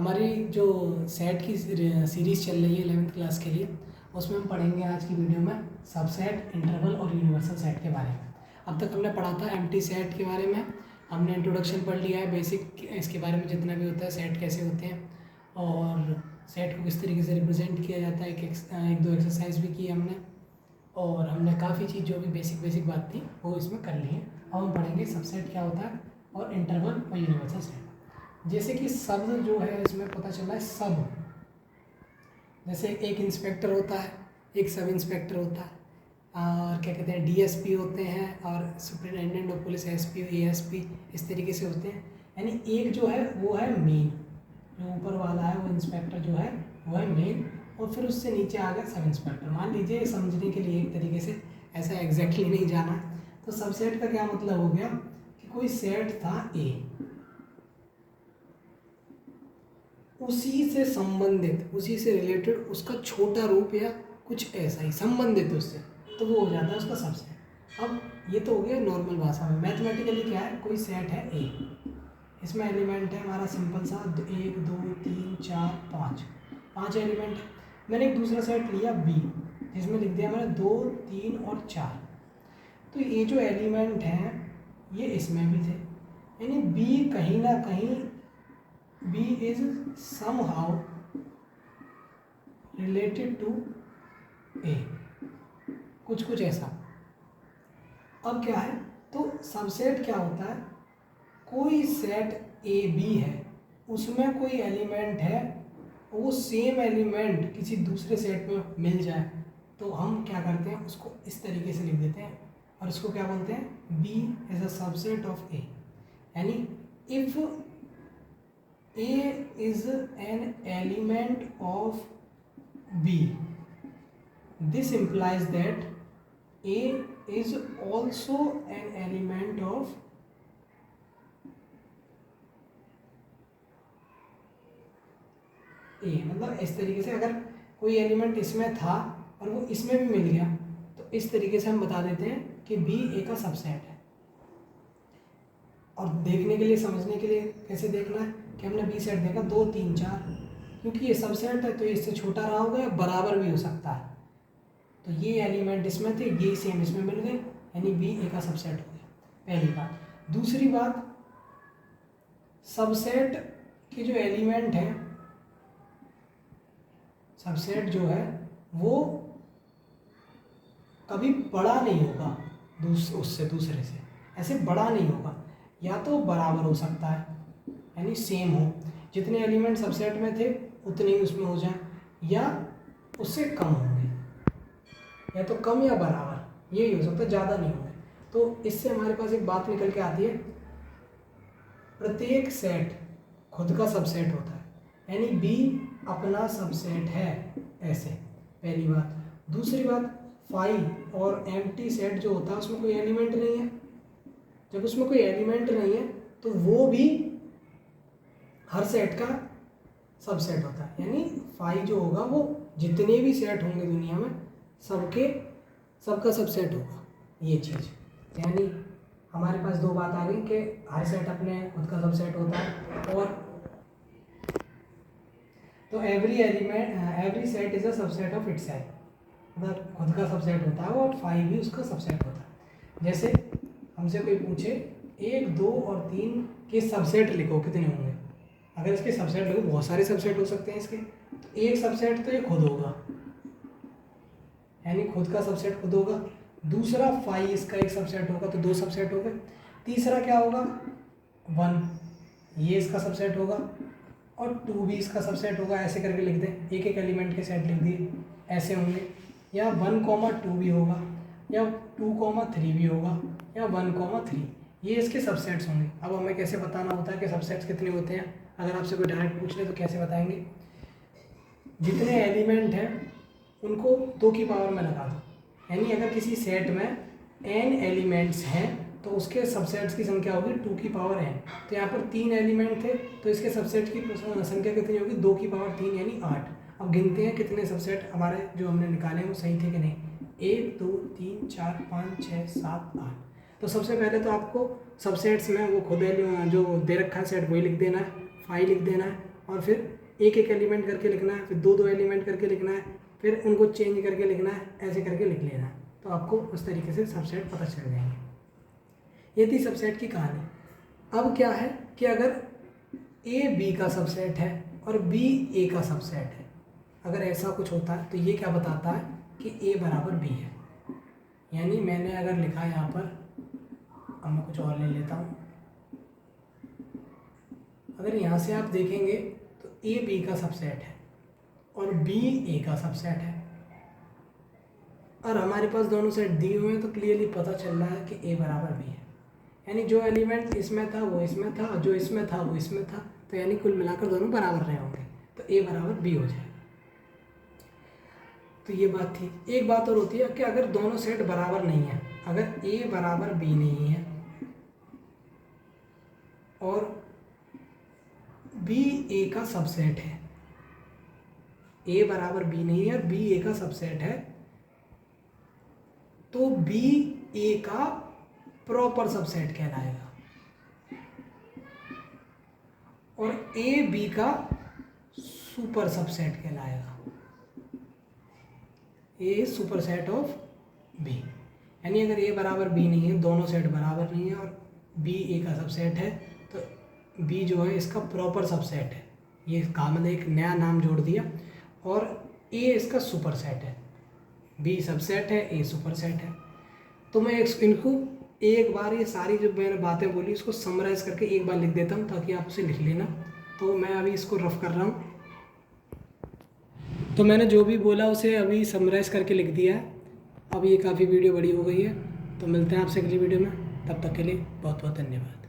हमारी जो सेट की सीरीज़ चल रही है 11th क्लास के लिए, उसमें हम पढ़ेंगे आज की वीडियो में सबसेट, इंटरवल और यूनिवर्सल सेट के बारे में। अब तक हमने पढ़ा था एम्प्टी सेट के बारे में, हमने इंट्रोडक्शन पढ़ लिया है, बेसिक इसके बारे में जितना भी होता है, सेट कैसे होते हैं और सेट को किस तरीके से रिप्रेजेंट किया जाता है। एक दो एक्सरसाइज भी की हमने और हमने काफ़ी चीज़ जो भी बेसिक बात थी वो इसमें कर ली है। अब हम पढ़ेंगे सबसेट क्या होता है और इंटरवल और यूनिवर्सल सेट। जैसे कि सब जो है इसमें पता चल रहा है, सब जैसे एक इंस्पेक्टर होता है, एक सब इंस्पेक्टर होता है, और क्या कहते हैं डीएसपी होते हैं, और superintendent of police SP ASP इस तरीके से होते हैं। यानी एक जो है वो है मेन, जो ऊपर वाला है वो इंस्पेक्टर जो है वो है मेन, और फिर उससे नीचे आ गया सब इंस्पेक्टर। मान लीजिए समझने के लिए एक तरीके से, ऐसा एग्जैक्टली नहीं जाना, तो सबसेट का क्या मतलब हो गया कि कोई सेट था ए, उसी से संबंधित, उसी से रिलेटेड उसका छोटा रूप या कुछ ऐसा ही संबंधित उससे, तो वो हो जाता है उसका सबसेट। अब ये तो हो गया नॉर्मल भाषा में। मैथमेटिकली क्या है, कोई सेट है ए, इसमें एलिमेंट है हमारा सिंपल सा 1 2 3 4 5 एलिमेंट है। मैंने एक दूसरा सेट लिया बी, जिसमें लिख दिया मैंने 2 3 और 4। तो ये जो एलिमेंट हैं ये इसमें भी थे, यानी बी कहीं ना कहीं B is somehow related to A, कुछ ऐसा। अब क्या है, तो सबसेट क्या होता है, कोई सेट ए बी है, उसमें कोई एलिमेंट है, वो सेम एलिमेंट किसी दूसरे सेट में मिल जाए तो हम क्या करते हैं, उसको इस तरीके से लिख देते हैं और इसको क्या बोलते हैं, B is a subset of A। यानी if A is an element of B, this implies that A is also an element of A। मतलब इस तरीके से अगर कोई एलिमेंट इसमें था और वो इसमें भी मिल गया तो इस तरीके से हम बता देते हैं कि B A का सबसेट है। और देखने के लिए, समझने के लिए कैसे देखना है कि हमने बी सेट देखा 2 3 4, क्योंकि ये सबसेट है तो ये इससे छोटा रहा होगा या बराबर भी हो सकता है। तो ये एलिमेंट इसमें थे, ये सेम इसमें मिल गए, यानी बी ए का सबसेट हो गया, पहली बात। दूसरी बात, सबसेट के जो एलिमेंट हैं, सबसेट जो है वो कभी बड़ा नहीं होगा उससे, दूसरे से ऐसे बड़ा नहीं होगा, या तो बराबर हो सकता है यानी सेम हो, जितने एलिमेंट सबसेट में थे उतने ही उसमें हो जाए, या उससे कम होंगे, या तो कम या बराबर, यही हो सकता है, ज़्यादा नहीं होंगे। तो इससे हमारे पास एक बात निकल के आती है, प्रत्येक सेट खुद का सबसेट होता है, यानी बी अपना सबसेट है, ऐसे पहली बात। दूसरी बात, फाई और एम्प्टी सेट जो होता है उसमें कोई एलिमेंट नहीं है। जब उसमें कोई एलिमेंट नहीं है तो वो भी हर सेट का सबसेट होता है, यानी फाई जो होगा वो जितने भी सेट होंगे दुनिया में सबका सबसेट होगा, ये चीज़। यानी हमारे पास दो बात आ गई कि हर सेट अपने खुद का सबसेट होता है, और तो every set is a subset of itself, मतलब खुद का सबसेट होता है और फाई भी उसका सबसेट होता है। जैसे हमसे कोई पूछे 1 2 और 3 के सबसेट लिखो, कितने होंगे? अगर इसके सबसेट लिखो, बहुत सारे सबसेट हो सकते हैं इसके, तो एक सबसेट तो ये खुद होगा, यानी खुद का सबसेट खुद होगा। दूसरा फाई इसका एक सबसेट होगा, तो 2 सबसेट हो गए। तीसरा क्या होगा, 1 ये इसका सबसेट होगा और 2 भी इसका सबसेट होगा, ऐसे करके लिख दें, एक एक एलिमेंट के सेट लिख दिए, ऐसे होंगे। या 1 2 भी होगा, या 2 3 भी होगा, या 1 3, ये इसके सबसेट्स होंगे। अब हमें कैसे बताना होता है कि सबसेट्स कितने होते हैं, अगर आपसे कोई डायरेक्ट पूछ ले तो कैसे बताएंगे, जितने एलिमेंट हैं उनको 2 की पावर में लगा दो, यानी अगर किसी सेट में n एलिमेंट्स हैं तो उसके सबसेट्स की संख्या होगी 2 की पावर n। तो यहाँ पर 3 एलिमेंट थे तो इसके सबसेट की संख्या कितनी होगी, 2 की पावर 3 यानी 8। अब गिनते हैं कितने सबसेट हमारे जो हमने निकाले वो सही थे कि नहीं। 1 2 3 4 5 6 7 8। तो सबसे पहले तो आपको सबसेट्स में वो खुद जो दे रखा है सेट वही लिख देना है, फाई लिख देना है, और फिर एक एक एलिमेंट करके लिखना है, फिर दो दो एलिमेंट करके लिखना है, फिर उनको चेंज करके लिखना है, ऐसे करके लिख लेना है। तो आपको उस तरीके से सबसेट पता चल जाएंगे। ये थी सबसेट की कहानी। अब क्या है कि अगर ए बी का सबसेट है और बी ए का सबसेट है, अगर ऐसा कुछ होता है तो ये क्या बताता है कि ए बराबर बी है। यानी मैंने अगर लिखा यहाँ पर, अब मैं कुछ और ले लेता हूँ, अगर यहाँ से आप देखेंगे तो ए बी का सबसेट है और बी ए का सबसेट है, और हमारे पास दोनों सेट दिए हुए हैं, तो क्लियरली पता चल रहा है कि ए बराबर बी है। यानी जो एलिमेंट इसमें था वो इसमें था, और जो इसमें था वो इसमें था, तो यानी कुल मिलाकर दोनों बराबर रहे होंगे, तो ए बराबर बी हो जाए। तो ये बात थी। एक बात और होती है कि अगर दोनों सेट बराबर नहीं है, अगर ए बराबर बी नहीं है और बी ए का सबसेट है, ए बराबर बी नहीं है और बी ए का सबसेट है, तो बी ए का प्रॉपर सबसेट कहलाएगा और ए बी का सुपर सबसेट कहलाएगा। ए सुपर सेट ऑफ बी। यानी अगर ए बराबर बी नहीं है, दोनों सेट बराबर नहीं है और बी ए का सबसेट है, तो बी जो है इसका प्रॉपर सबसेट है। ये कहा, मैंने एक नया नाम जोड़ दिया, और ए इसका सुपर सेट है। बी सबसेट है, ए सुपर सेट है। तो मैं इनको एक बार, ये सारी जो मैंने बातें बोली इसको समराइज़ करके एक बार लिख देता हूँ ताकि आप उसे लिख लेना। तो मैं अभी इसको रफ कर रहा हूँ। तो मैंने जो भी बोला उसे अभी समराइज़ करके लिख दिया है। अब ये काफ़ी वीडियो बड़ी हो गई है, तो मिलते हैं आपसे अगली वीडियो में। तब तक के लिए बहुत बहुत धन्यवाद।